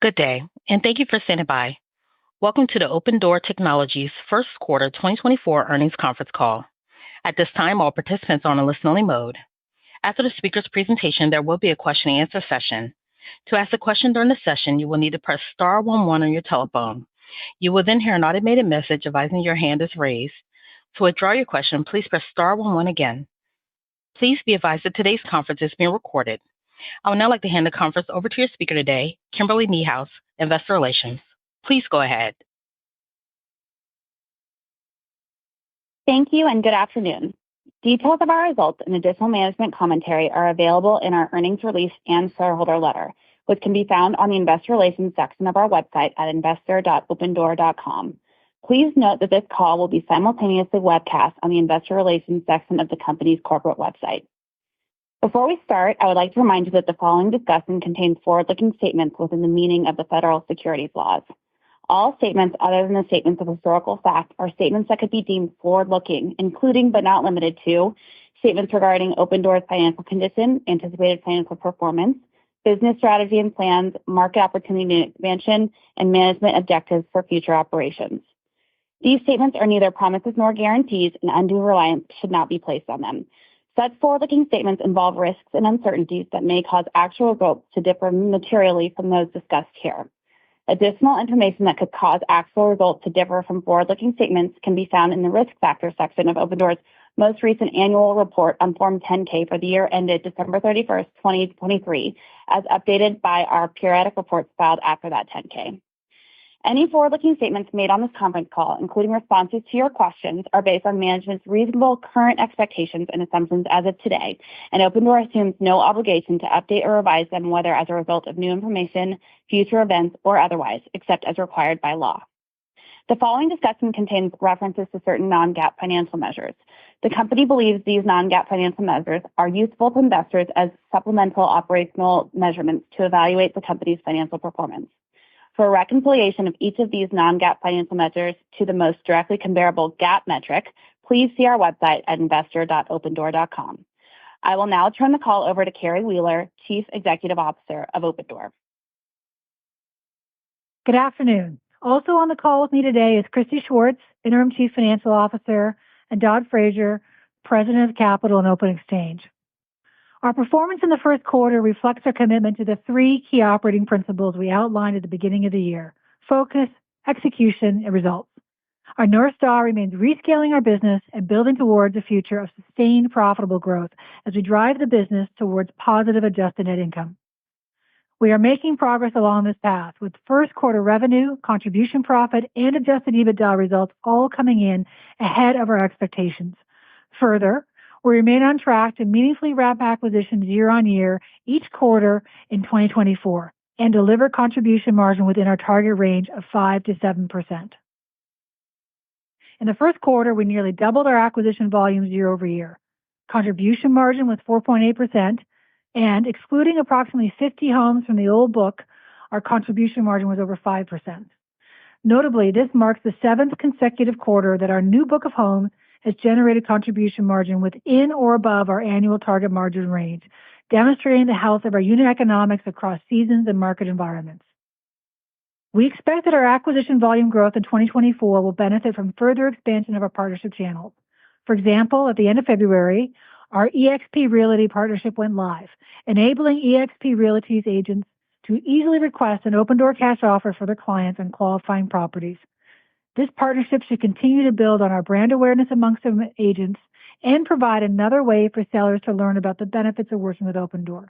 Good day, and thank you for standing by. Welcome to the Opendoor Technologies first quarter 2024 earnings conference call. At this time, all participants are on a listen-only mode. After the speaker's presentation, there will be a question-and-answer session. To ask a question during the session, you will need to press star 11 on your telephone. You will then hear an automated message advising your hand is raised. To withdraw your question, please press star 11 again. Please be advised that today's conference is being recorded. I would now like to hand the conference over to your speaker today, Kimberly Niehaus, Investor Relations. Please go ahead. Thank you and good afternoon. Details of our results and additional management commentary are available in our earnings release and shareholder letter, which can be found on the Investor Relations section of our website at investor.opendoor.com. Please note that this call will be simultaneously webcast on the Investor Relations section of the company's corporate website. Before we start, I would like to remind you that the following discussion contains forward-looking statements within the meaning of the federal securities laws. All statements other than the statements of historical fact are statements that could be deemed forward-looking, including but not limited to statements regarding Opendoor's financial condition, anticipated financial performance, business strategy and plans, market opportunity and expansion, and management objectives for future operations. These statements are neither promises nor guarantees, and undue reliance should not be placed on them. Such forward-looking statements involve risks and uncertainties that may cause actual results to differ materially from those discussed here. Additional information that could cause actual results to differ from forward-looking statements can be found in the Risk Factors section of Opendoor's most recent annual report on Form 10-K for the year ended December 31st, 2023, as updated by our periodic reports filed after that 10-K. Any forward-looking statements made on this conference call, including responses to your questions, are based on management's reasonable current expectations and assumptions as of today, and Opendoor assumes no obligation to update or revise them whether as a result of new information, future events, or otherwise, except as required by law. The following discussion contains references to certain non-GAAP financial measures. The company believes these non-GAAP financial measures are useful to investors as supplemental operational measurements to evaluate the company's financial performance. For a reconciliation of each of these non-GAAP financial measures to the most directly comparable GAAP metric, please see our website at investor.opendoor.com. I will now turn the call over to Carrie Wheeler, Chief Executive Officer of Opendoor. Good afternoon. Also on the call with me today is Christy Schwartz, Interim Chief Financial Officer, and Dodd Frazier, President of Capital and Open Exchange. Our performance in the first quarter reflects our commitment to the three key operating principles we outlined at the beginning of the year: focus, execution, and results. Our North Star remains rescaling our business and building towards a future of sustained profitable growth as we drive the business towards positive adjusted net income. We are making progress along this path, with first quarter revenue, contribution profit, and adjusted EBITDA results all coming in ahead of our expectations. Further, we remain on track to meaningfully ramp acquisitions year-on-year each quarter in 2024 and deliver contribution margin within our target range of 5 to 7%. In the first quarter, we nearly doubled our acquisition volumes year-over-year. Contribution margin was 4.8%, and excluding approximately 50 homes from the old book, our contribution margin was over 5%. Notably, this marks the seventh consecutive quarter that our new book of homes has generated contribution margin within or above our annual target margin range, demonstrating the health of our unit economics across seasons and market environments. We expect that our acquisition volume growth in 2024 will benefit from further expansion of our partnership channels. For example, at the end of February, our eXp Realty partnership went live, enabling eXp Realty's agents to easily request an Opendoor cash offer for their clients on qualifying properties. This partnership should continue to build on our brand awareness amongst agents and provide another way for sellers to learn about the benefits of working with Opendoor.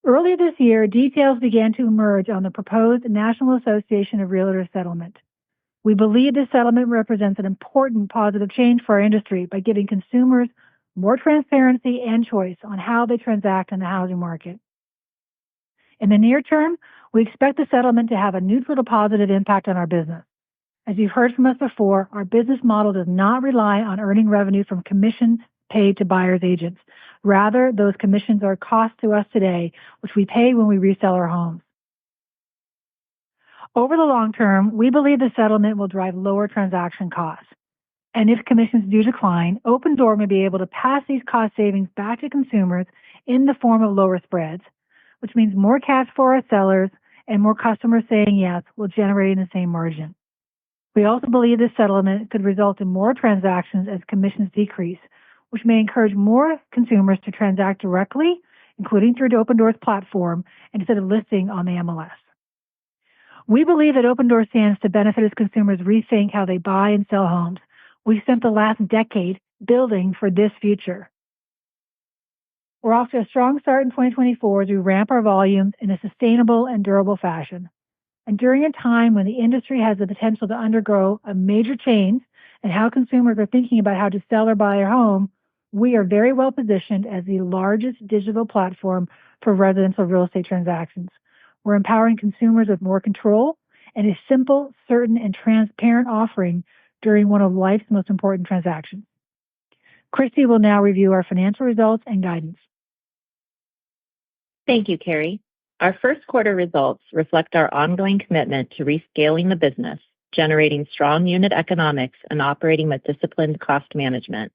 Earlier this year, details began to emerge on the proposed National Association of Realtors settlement. We believe this settlement represents an important positive change for our industry by giving consumers more transparency and choice on how they transact in the housing market. In the near term, we expect the settlement to have a neutral to positive impact on our business. As you've heard from us before, our business model does not rely on earning revenue from commissions paid to buyers' agents. Rather, those commissions are a cost to us today, which we pay when we resell our homes. Over the long term, we believe the settlement will drive lower transaction costs. And if commissions do decline, Opendoor may be able to pass these cost savings back to consumers in the form of lower spreads, which means more cash for our sellers and more customers saying yes will generate the same margin. We also believe this settlement could result in more transactions as commissions decrease, which may encourage more consumers to transact directly, including through the Opendoor's platform, instead of listing on the MLS. We believe that Opendoor stands to benefit as consumers rethink how they buy and sell homes. We've spent the last decade building for this future. We're off to a strong start in 2024 as we ramp our volumes in a sustainable and durable fashion. And during a time when the industry has the potential to undergo a major change in how consumers are thinking about how to sell or buy a home, we are very well positioned as the largest digital platform for residential real estate transactions. We're empowering consumers with more control and a simple, certain, and transparent offering during one of life's most important transactions. Christy will now review our financial results and guidance. Thank you, Carrie. Our first quarter results reflect our ongoing commitment to rescaling the business, generating strong unit economics, and operating with disciplined cost management.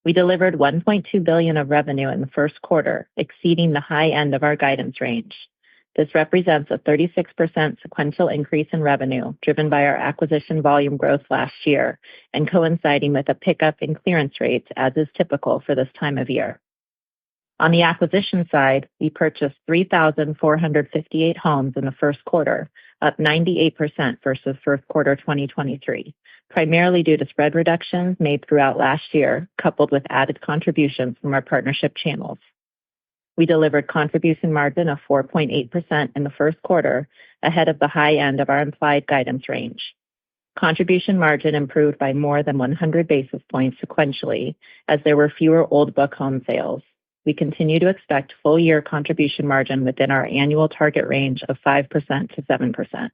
We delivered $1.2 billion of revenue in the first quarter, exceeding the high end of our guidance range. This represents a 36% sequential increase in revenue, driven by our acquisition volume growth last year and coinciding with a pickup in clearance rates, as is typical for this time of year. On the acquisition side, we purchased 3,458 homes in the first quarter, up 98% versus first quarter 2023, primarily due to spread reductions made throughout last year, coupled with added contributions from our partnership channels. We delivered contribution margin of 4.8% in the first quarter, ahead of the high end of our implied guidance range. Contribution margin improved by more than 100 basis points sequentially, as there were fewer old book home sales. We continue to expect full-year contribution margin within our annual target range of 5% to 7%.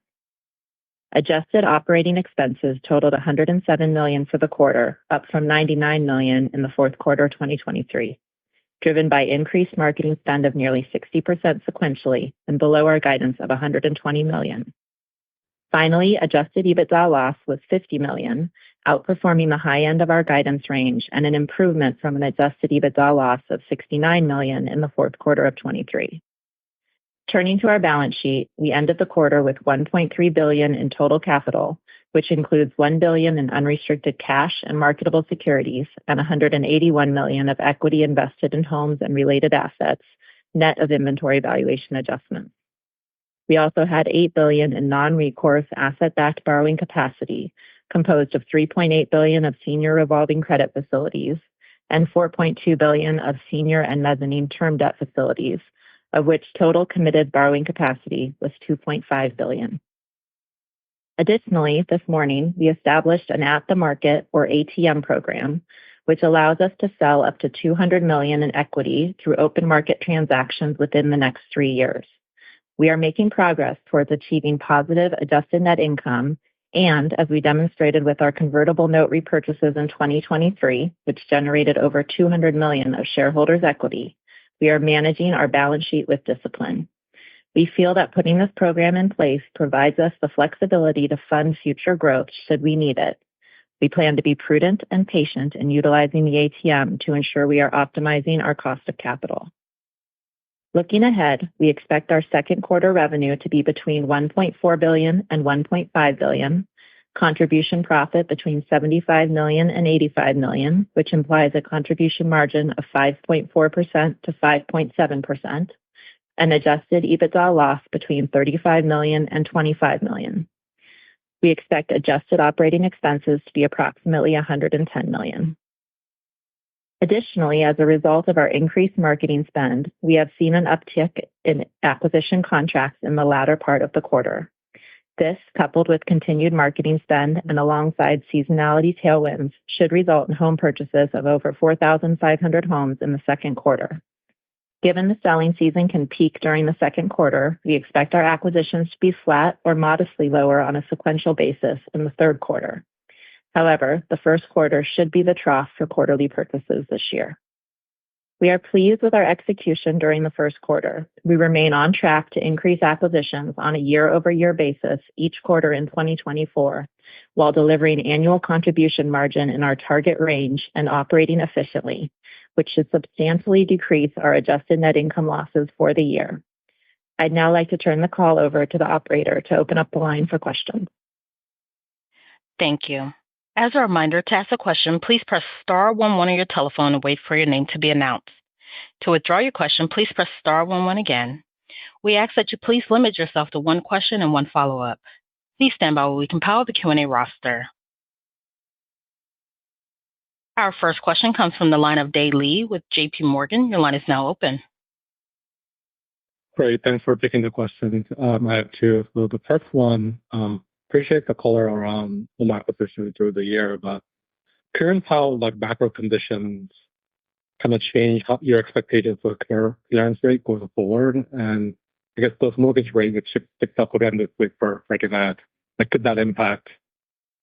Adjusted operating expenses totaled $107 million for the quarter, up from $99 million in the fourth quarter 2023, driven by increased marketing spend of nearly 60% sequentially and below our guidance of $120 million. Finally, adjusted EBITDA loss was $50 million, outperforming the high end of our guidance range and an improvement from an adjusted EBITDA loss of $69 million in the fourth quarter of 2023. Turning to our balance sheet, we ended the quarter with $1.3 billion in total capital, which includes $1 billion in unrestricted cash and marketable securities and $181 million of equity invested in homes and related assets, net of inventory valuation adjustments. We also had $8 billion in non-recourse asset-backed borrowing capacity, composed of $3.8 billion of senior revolving credit facilities and $4.2 billion of senior and mezzanine term debt facilities, of which total committed borrowing capacity was $2.5 billion. Additionally, this morning, we established an at-the-market, or ATM program, which allows us to sell up to $200 million in equity through open market transactions within the next 3 years. We are making progress towards achieving positive adjusted net income, and as we demonstrated with our convertible note repurchases in 2023, which generated over $200 million of shareholders' equity, we are managing our balance sheet with discipline. We feel that putting this program in place provides us the flexibility to fund future growth should we need it. We plan to be prudent and patient in utilizing the ATM to ensure we are optimizing our cost of capital. Looking ahead, we expect our second quarter revenue to be between $1.4 billion and $1.5 billion, contribution profit between $75 million and $85 million, which implies a contribution margin of 5.4% to 5.7%, and adjusted EBITDA loss between $35 million and $25 million. We expect adjusted operating expenses to be approximately $110 million. Additionally, as a result of our increased marketing spend, we have seen an uptick in acquisition contracts in the latter part of the quarter. This, coupled with continued marketing spend and alongside seasonality tailwinds, should result in home purchases of over 4,500 homes in the second quarter. Given the selling season can peak during the second quarter, we expect our acquisitions to be flat or modestly lower on a sequential basis in the third quarter. However, the first quarter should be the trough for quarterly purchases this year. We are pleased with our execution during the first quarter. We remain on track to increase acquisitions on a year-over-year basis each quarter in 2024, while delivering annual contribution margin in our target range and operating efficiently, which should substantially decrease our adjusted net income losses for the year. I'd now like to turn the call over to the operator to open up the line for questions. Thank you. As a reminder, to ask a question, please press star 11 on your telephone and wait for your name to be announced. To withdraw your question, please press star 11 again. We ask that you please limit yourself to one question and one follow-up. Please stand by while we compile the Q&A roster. Our first question comes from the line of Dae Lee with JP Morgan. Your line is now open. Great. Thanks for taking the questions. I have two. So the first one, appreciate the color around home acquisition through the year, but curious how macro conditions kind of change your expectations for clearance rate going forward. And I guess those mortgage rates which picked up again this week for Freddie Mac, could that impact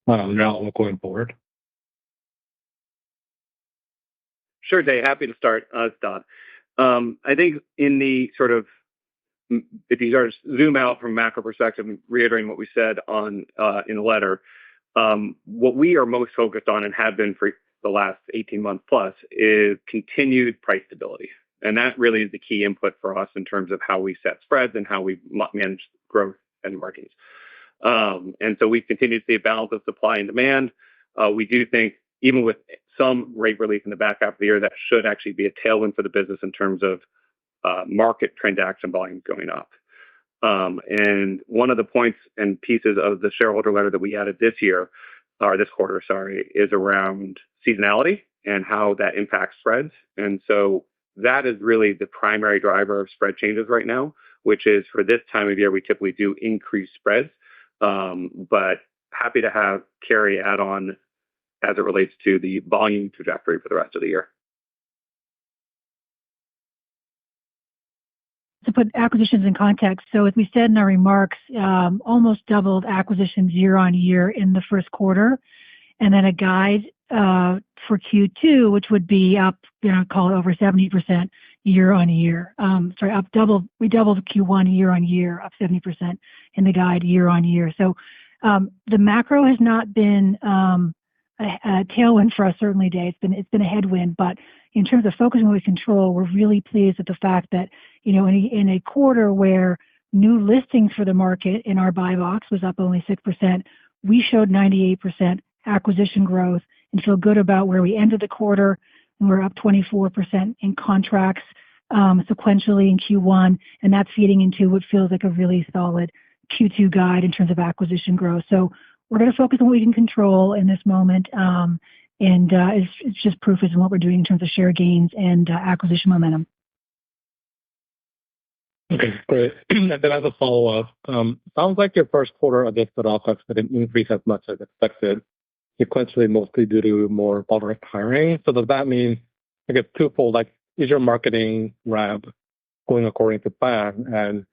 your outlook going forward? Sure, Day. Happy to start. It's Don. I think in the sort of, if you sort of zoom out from macro perspective, reiterating what we said on in the letter, what we are most focused on and have been for the last 18 months plus is continued price stability. And that really is the key input for us in terms of how we set spreads and how we manage growth and margins. And so we continue to see a balance of supply and demand. We do think even with some rate relief in the back half of the year, that should actually be a tailwind for the business in terms of market transaction volumes going up. And one of the points and pieces of the shareholder letter that we added this quarter, is around seasonality and how that impacts spreads. And so that is really the primary driver of spread changes right now, which is for this time of year, we typically do increase spreads. But happy to have Carrie add on as it relates to the volume trajectory for the rest of the year. To put acquisitions in context, so as we said in our remarks, almost doubled acquisitions year on year in the first quarter, and then a guide for Q2, which would be up, call it over 70% year on year. We doubled Q1 year on year, up 70% in the guide year on year. So the macro has not been a tailwind for us, certainly, Day. It's been a headwind, but in terms of focusing on what we control, we're really pleased with the fact that, in a quarter where new listings for the market in our buy box was up only 6%, we showed 98% acquisition growth and feel good about where we ended the quarter. And we're up 24% in contracts sequentially in Q1, and that's feeding into what feels like a really solid Q2 guide in terms of acquisition growth. So we're going to focus on what we can control in this moment, and it's just proof in what we're doing in terms of share gains and acquisition momentum. Okay, great. And then as a follow-up, sounds like your first quarter adjusted OpEx didn't increase as much as expected, sequentially mostly due to more moderate hiring. So does that mean, I guess, twofold, is your marketing ramp going according to plan? And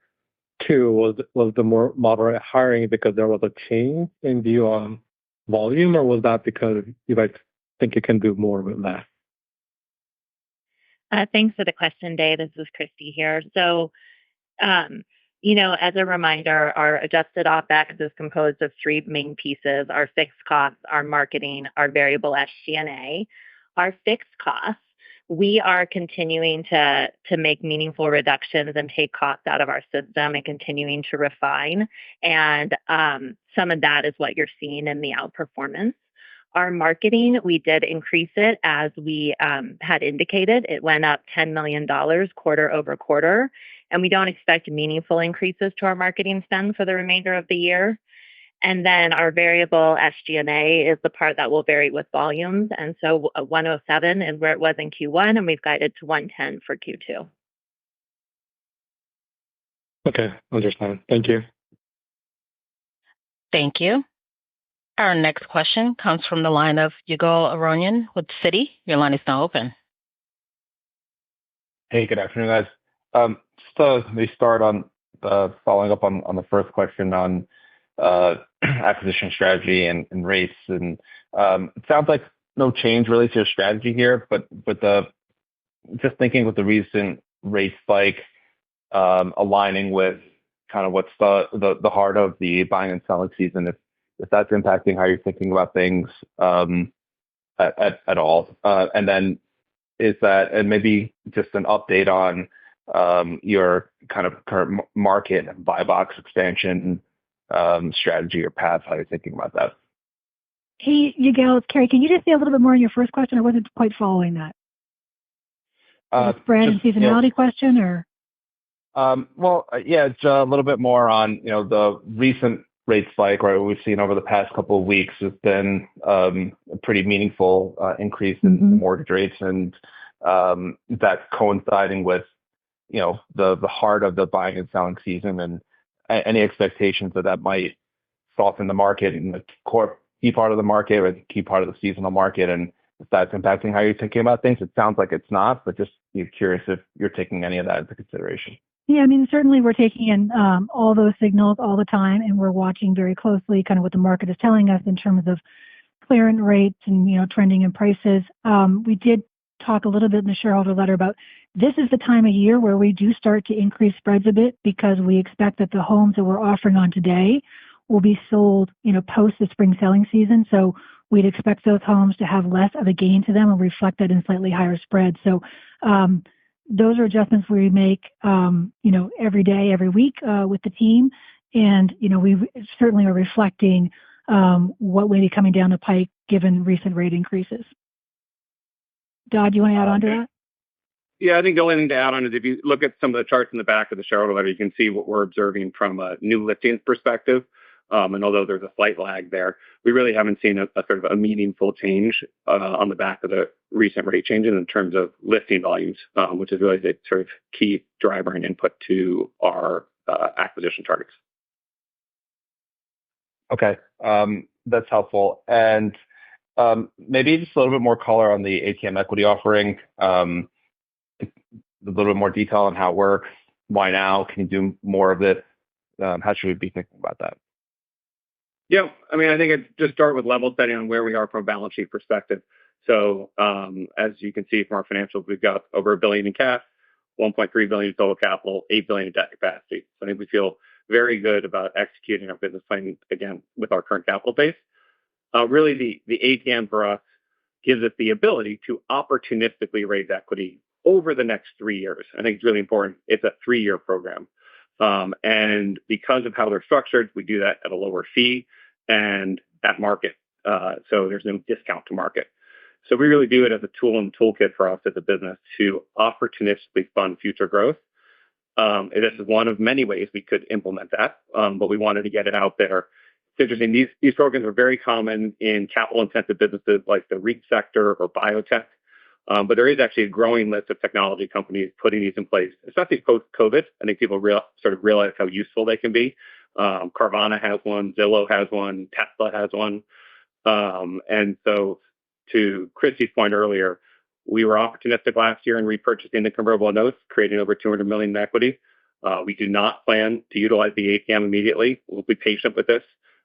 two, was the more moderate hiring because there was a change in view on volume, or was that because you guys think you can do more with less? Thanks for the question, Day. This is Christy here. So, as a reminder, our adjusted OpEx is composed of three main pieces: our fixed costs, our marketing, our variable SG&A. Our fixed costs, we are continuing to make meaningful reductions and take costs out of our system and continuing to refine. And some of that is what you're seeing in the outperformance. Our marketing, we did increase it as we had indicated. It went up $10 million quarter over quarter, and we don't expect meaningful increases to our marketing spend for the remainder of the year. And then our variable SG&A is the part that will vary with volumes. And so 107 is where it was in Q1, and we've guided to 110 for Q2. Okay, understand. Thank you. Thank you. Our next question comes from the line of Ygal Arounian with Citi. Your line is now open. Hey, good afternoon, guys. Just to maybe start on following up on the first question on acquisition strategy and rates. And it sounds like no change really to your strategy here, but just thinking with the recent rate spike aligning with kind of what's the heart of the buying and selling season, if that's impacting how you're thinking about things at all. And then and maybe just an update on your kind of current market and buy box expansion strategy or path, how you're thinking about that. Hey, Yigal, it's Carrie. Can you just say a little bit more on your first question? I wasn't quite following that. The spread and seasonality question, or? It's a little bit more on, the recent rate spike, right? What we've seen over the past couple of weeks has been a pretty meaningful increase in mortgage rates, and that coinciding with, the heart of the buying and selling season, and any expectations that might soften the market in the core key part of the market or the key part of the seasonal market, and if that's impacting how you're thinking about things. It sounds like it's not, but just curious if you're taking any of that into consideration. Yeah, I mean, certainly we're taking in all those signals all the time, and we're watching very closely kind of what the market is telling us in terms of clearance rates and, trending in prices. We did talk a little bit in the shareholder letter about this is the time of year where we do start to increase spreads a bit, because we expect that the homes that we're offering on today will be sold, post the spring selling season. So we'd expect those homes to have less of a gain to them and reflect that in slightly higher spreads. So those are adjustments we make, every day, every week with the team. And, we certainly are reflecting what may be coming down the pike given recent rate increases. Dodd, do you want to add on to that? Yeah, I think the only thing to add on is if you look at some of the charts in the back of the shareholder letter, you can see what we're observing from a new listings perspective. And although there's a slight lag there, we really haven't seen a sort of a meaningful change on the back of the recent rate changes in terms of listing volumes, which is really the sort of key driver and input to our acquisition targets. Okay, that's helpful. And maybe just a little bit more color on the ATM equity offering, a little bit more detail on how it works. Why now? Can you do more of it? How should we be thinking about that? Yeah, I mean, I think it just start with level setting on where we are from a balance sheet perspective. So as you can see from our financials, we've got over $1 billion in cash, $1.3 billion in total capital, $8 billion in debt capacity. So I think we feel very good about executing our business plan again with our current capital base. Really, the ATM for us gives us the ability to opportunistically raise equity over the next 3 years. I think it's really important. It's a 3-year program. And because of how they're structured, we do that at a lower fee and at market. So there's no discount to market. So we really do it as a tool and toolkit for us as a business to opportunistically fund future growth. This is one of many ways we could implement that, but we wanted to get it out there. It's interesting. These programs are very common in capital-intensive businesses like the REIT sector or biotech. But there is actually a growing list of technology companies putting these in place, especially post-COVID. I think people sort of realize how useful they can be. Carvana has one, Zillow has one, Tesla has one. And so to Christy's point earlier, we were opportunistic last year in repurchasing the convertible notes, creating over $200 million in equity. We do not plan to utilize the ATM immediately. We'll be patient with this,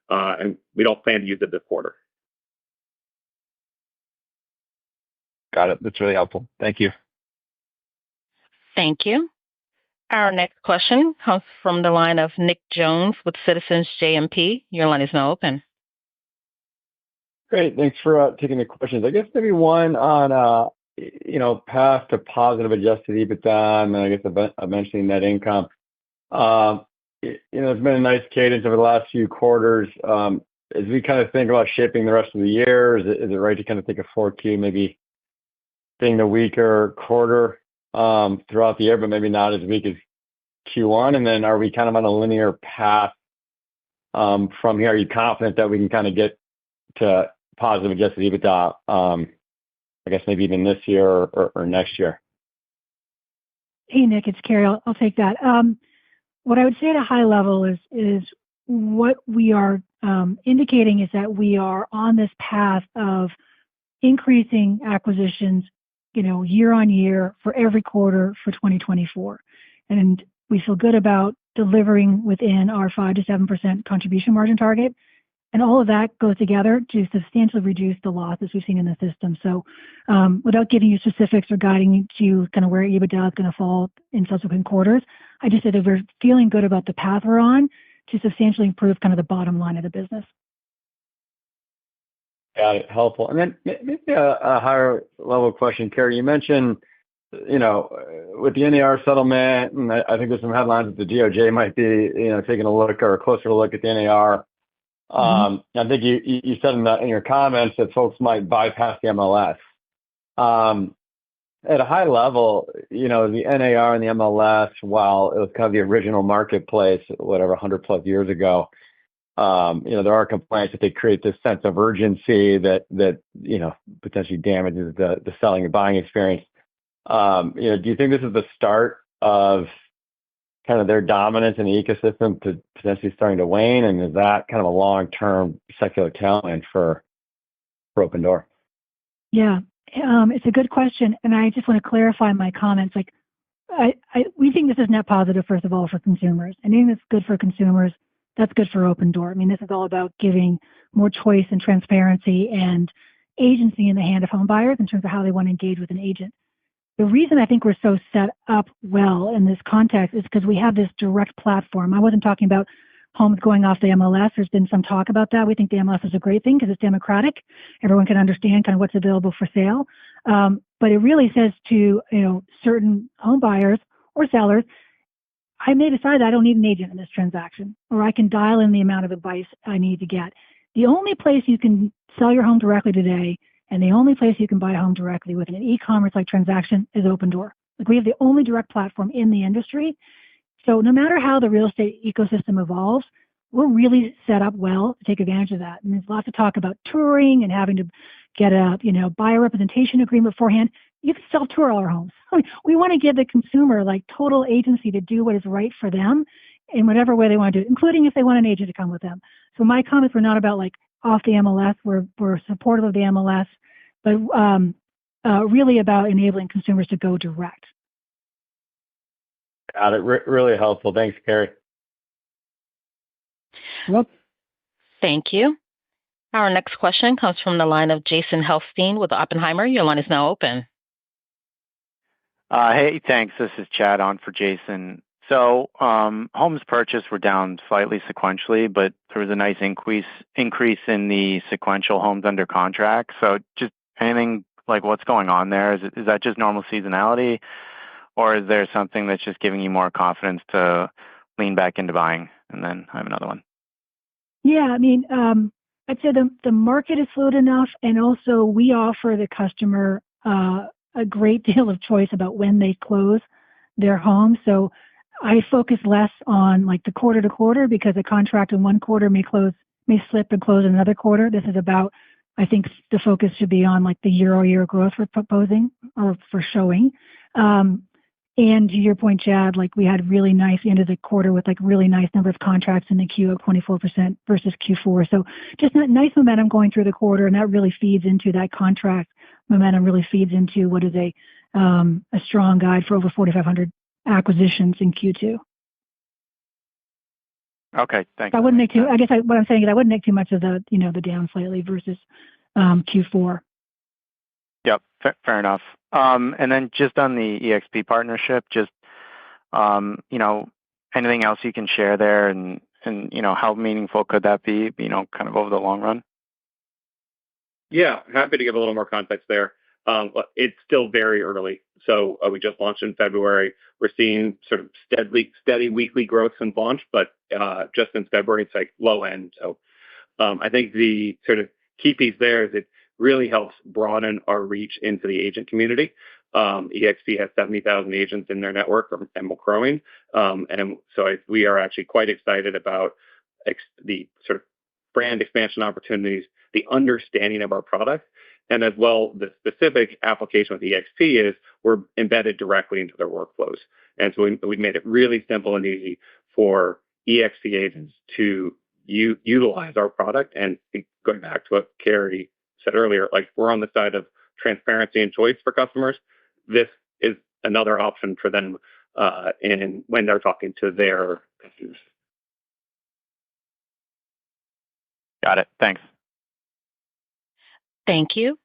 and we don't plan to use it this quarter. Got it. That's really helpful. Thank you. Thank you. Our next question comes from the line of Nick Jones with Citizens JMP. Your line is now open. Great. Thanks for taking the questions. I guess maybe one on, path to positive adjusted EBITDA, and then I guess eventually net income. There's been a nice cadence over the last few quarters. As we kind of think about shaping the rest of the year, is it right to kind of think of 4Q maybe being the weaker quarter throughout the year, but maybe not as weak as Q1? And then are we kind of on a linear path from here? Are you confident that we can kind of get to positive adjusted EBITDA, I guess maybe even this year or next year? Hey, Nick, it's Carrie. I'll take that. What I would say at a high level is what we are indicating is that we are on this path of increasing acquisitions, year on year for every quarter for 2024. And we feel good about delivering within our 5 to 7% contribution margin target. And all of that goes together to substantially reduce the losses we've seen in the system. So without giving you specifics or guiding you to kind of where EBITDA is going to fall in subsequent quarters, I just said that we're feeling good about the path we're on to substantially improve kind of the bottom line of the business. Got it. Helpful. And then maybe a higher level question, Carrie. You mentioned with the NAR settlement, and I think there's some headlines that the DOJ might be, taking a look or a closer look at the NAR. I think you said in your comments that folks might bypass the MLS. At a high level, the NAR and the MLS, while it was kind of the original marketplace, whatever, 100 plus years ago, there are complaints that they create this sense of urgency that potentially damages the selling and buying experience. Do you think this is the start of kind of their dominance in the ecosystem to potentially starting to wane? And is that kind of a long-term secular tailwind for Opendoor? Yeah, it's a good question, and I just want to clarify my comments. Like, we think this is net positive, first of all, for consumers. Anything that's good for consumers, that's good for Opendoor. I mean, this is all about giving more choice and transparency and agency in the hand of home buyers in terms of how they want to engage with an agent. The reason I think we're so set up well in this context is because we have this direct platform. I wasn't talking about homes going off the MLS. There's been some talk about that. We think the MLS is a great thing because it's democratic. Everyone can understand kind of what's available for sale. But it really says to certain home buyers or sellers, I may decide I don't need an agent in this transaction, or I can dial in the amount of advice I need to get. The only place you can sell your home directly today, and the only place you can buy a home directly with an e-commerce like transaction, is Opendoor. Like, we have the only direct platform in the industry. So no matter how the real estate ecosystem evolves, we're really set up well to take advantage of that. And there's lots of talk about touring and having to get a buyer representation agreement beforehand. You can self-tour all our homes. I mean, we want to give the consumer like total agency to do what is right for them in whatever way they want to do it, including if they want an agent to come with them. So my comments were not about like off the MLS. We're supportive of the MLS, but really about enabling consumers to go direct. Got it. Really helpful. Thanks, Carrie. Well, Thank you. Our next question comes from the line of Jason Helfstein with Oppenheimer. Your line is now open. Hey, thanks. This is Chad on for Jason. So homes purchased were down slightly sequentially, but there was a nice increase in the sequential homes under contract. So just anything like what's going on there? Is that just normal seasonality, or is there something that's just giving you more confidence to lean back into buying? And then I have another one. yeah, I mean, I'd say the market is fluid enough, and also we offer the customer a great deal of choice about when they close their home. So I focus less on like the quarter to quarter, because a contract in one quarter may slip and close in another quarter. This is about, I think the focus should be on like the year-over-year growth we're proposing or for showing. And to your point, Chad, like we had really nice end of the quarter with like really nice number of contracts in the queue of 24% versus Q4. So just that nice momentum going through the quarter, and that really feeds into that contract momentum, really feeds into what is a strong guide for over 4,500 acquisitions in Q2. Okay, thanks. I wouldn't make too. I guess what I'm saying is I wouldn't make too much of the the down slightly versus Q4. Yep, fair enough. And then just on the EXP partnership, just anything else you can share there, and how meaningful could that be? Kind of over the long run. Yeah, happy to give a little more context there. It's still very early. So we just launched in February. We're seeing sort of steady weekly growth since launch, but just since February, it's like low end. So I think the sort of key piece there is it really helps broaden our reach into the agent community. EXP has 70,000 agents in their network, and we're growing. We are actually quite excited about the sort of brand expansion opportunities, the understanding of our product, and as well, the specific application with EXP is we're embedded directly into their workflows. And so we made it really simple and easy for EXP agents to utilize our product. And going back to what Carrie said earlier, like we're on the side of transparency and choice for customers. This is another option for them when they're talking to their customers. Got it. Thanks. Thank you.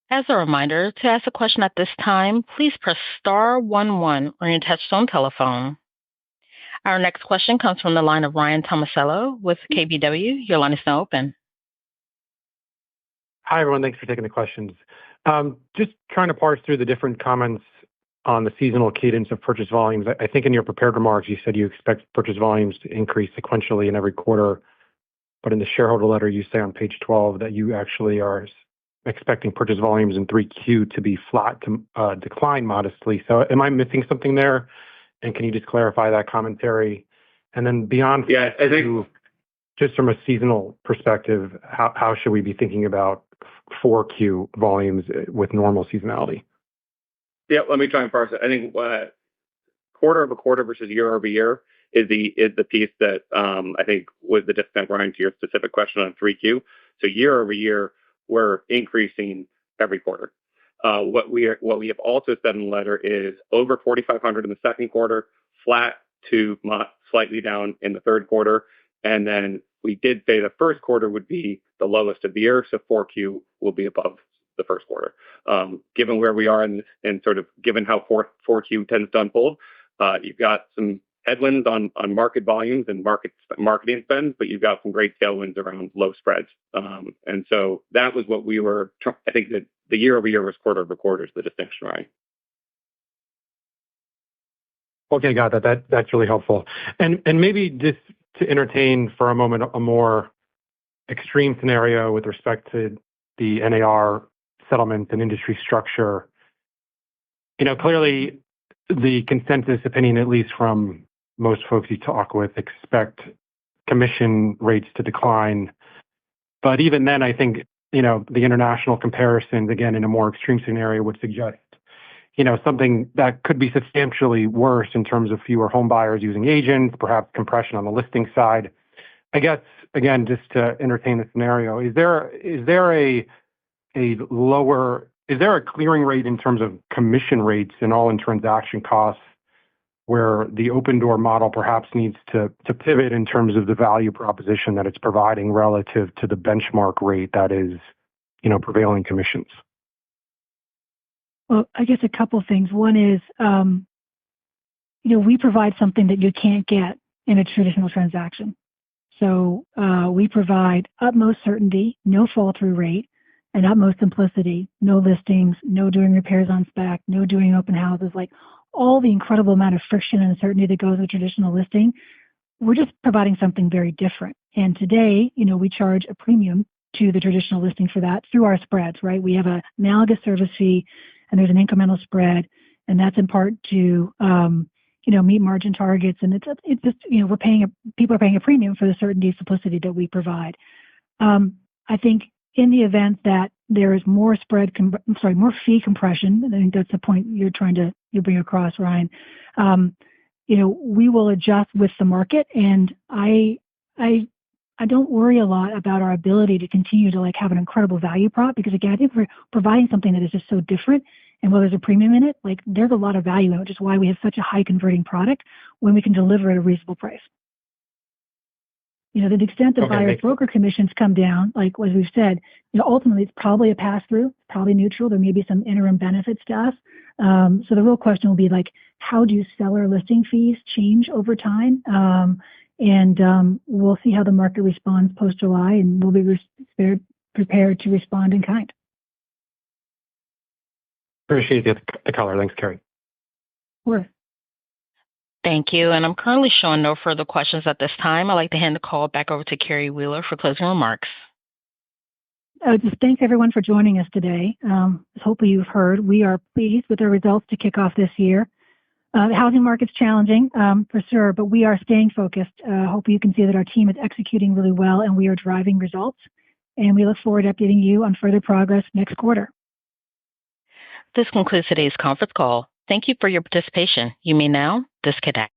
As a reminder, to ask a question at this time, please press star 11 on your touchtone telephone. Our next question comes from the line of Ryan Tomasello with KBW. Your line is now open. Hi, everyone. Thanks for taking the questions. Just trying to parse through the different comments on the seasonal cadence of purchase volumes. I think in your prepared remarks, you said you expect purchase volumes to increase sequentially in every quarter, but in the shareholder letter, you say on page 12 that you actually are expecting purchase volumes in 3Q to be flat to decline modestly. So am I missing something there? And can you just clarify that commentary? And then beyond, Yeah, I think just from a seasonal perspective, how should we be thinking about 4Q volumes with normal seasonality? Yeah, let me try and parse it. I think quarter-over-quarter versus year-over-year is the piece that I think was the disconnect, Ryan, to your specific question on 3Q. So year-over-year, we're increasing every quarter. What we have also said in the letter is over 4,500 in the second quarter, flat to slightly down in the third quarter, and then we did say the first quarter would be the lowest of the year, so 4Q will be above the first quarter. Given where we are and sort of given how 4Q tends to unfold, you've got some headwinds on market volumes and marketing spend, but you've got some great tailwinds around low spreads. And so that was what we were. I think that the year-over-year was quarter-over-quarter is the distinction, right? Okay, got that. That's really helpful. And maybe just to entertain for a moment a more extreme scenario with respect to the NAR settlement and industry structure. Clearly the consensus opinion, at least from most folks you talk with, expect commission rates to decline. But even then, I think, the international comparisons, again, in a more extreme scenario would suggest, something that could be substantially worse in terms of fewer home buyers using agents, perhaps compression on the listing side. I guess, again, just to entertain the scenario, is there a clearing rate in terms of commission rates and all-in transaction costs where the Opendoor model perhaps needs to pivot in terms of the value proposition that it's providing relative to the benchmark rate that is, prevailing commissions? Well, I guess a couple things. One is, we provide something that you can't get in a traditional transaction. So we provide utmost certainty, no fall-through rate, and utmost simplicity, no listings, no doing repairs on spec, no doing open houses, like all the incredible amount of friction and uncertainty that goes with traditional listing. We're just providing something very different. And today, we charge a premium to the traditional listing for that through our spreads, right? We have an analogous service fee and there's an incremental spread, and that's in part to, meet margin targets. And it's just, people are paying a premium for the certainty and simplicity that we provide. I think in the event that there is more more fee compression, I think that's the point you bring across, Ryan. We will adjust with the market, and I don't worry a lot about our ability to continue to have an incredible value prop, because again, I think we're providing something that is just so different, and while there's a premium in it, there's a lot of value in it, which is why we have such a high converting product when we can deliver at a reasonable price. To the extent that buyers' broker commissions come down, as we've said, ultimately it's probably a pass-through, probably neutral. There may be some interim benefits to us. So the real question will be how do seller listing fees change over time? And we'll see how the market responds post-July, and we'll be prepared to respond in kind. Appreciate the color. Thanks, Carrie. Sure. Thank you. And I'm currently showing no further questions at this time. I'd like to hand the call back over to Carrie Wheeler for closing remarks. Just thanks everyone for joining us today. As hopefully you've heard, we are pleased with our results to kick off this year. The housing market's challenging, for sure, but we are staying focused. Hope you can see that our team is executing really well and we are driving results. And we look forward to updating you on further progress next quarter. This concludes today's conference call. Thank you for your participation. You may now disconnect.